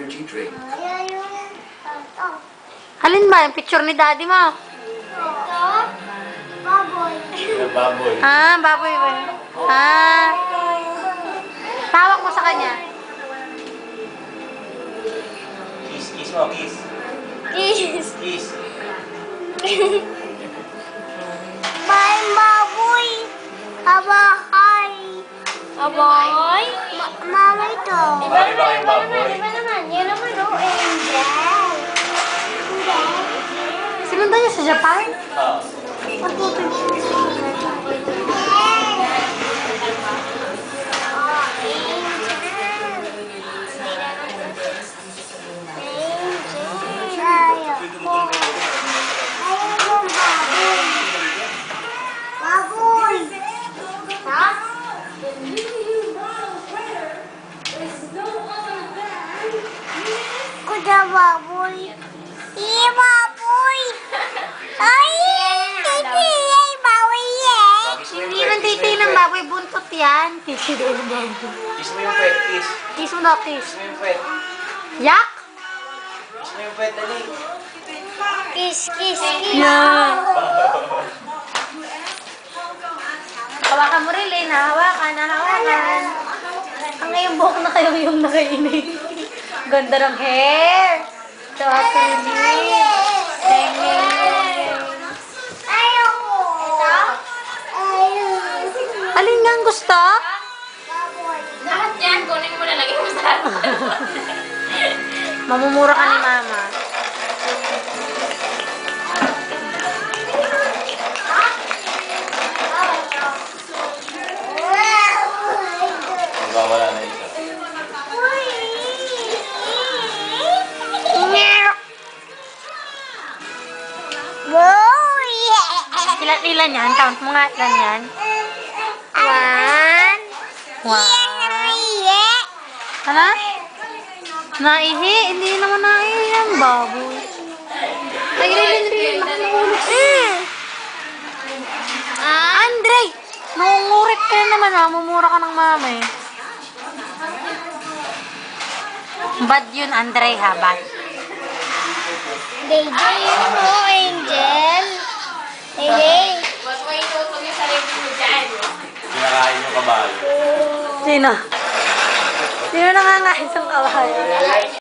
energy drink. Alin ba? Yung picture ni daddy mo? Baboy. Baboy. Ah, baboy ba? Ah. Tawag mo sa kanya. Kiss mo, kiss. Yes. Kiss. May baboy. Abahay. Abahay? Mama ito. Bakit ba kayong baboy? Iba naman. Yan naman angel. Sinundan niya sa Japan? Ah. Baboy. Ha? Kuda baboy. Iya baboy. Ay, ay baboy eh. Hindi lang titi ng baboy. Buntot yan. Titi daw ng baboy. Kiss mo yung pet, kiss. Kiss mo daw, kiss. Kiss mo yung pet. Yak! Kiss mo yung pet, dali. Kiss, kiss, kiss. Yeah. Hawakan mo rin, Lane. Hawakan, hawakan. Ang ngayong buhok na kayo yung nakainig. Ganda ng hair. Chocolate. Ayoko. Ito? Alin nga ang gusto? Baboy. Lahat yan, kunin mo na lagay mo sa Mamumura ka ni mama. Magwawala na isa. Ilan yan? Count mo nga. Ilan yan? One. Hala? Naihi? Hindi naman naihi yan, baboy. Ay, rin. Andre! Nungurit ka na naman ha. Mumura ka ng mama eh. Bad yun, Andre ha. Bad. Day mo, Angel. Day. Mas may tutong yung sarili mo dyan. Kinakain yung kabayo. Sino? Sino nangangain sa kawahay?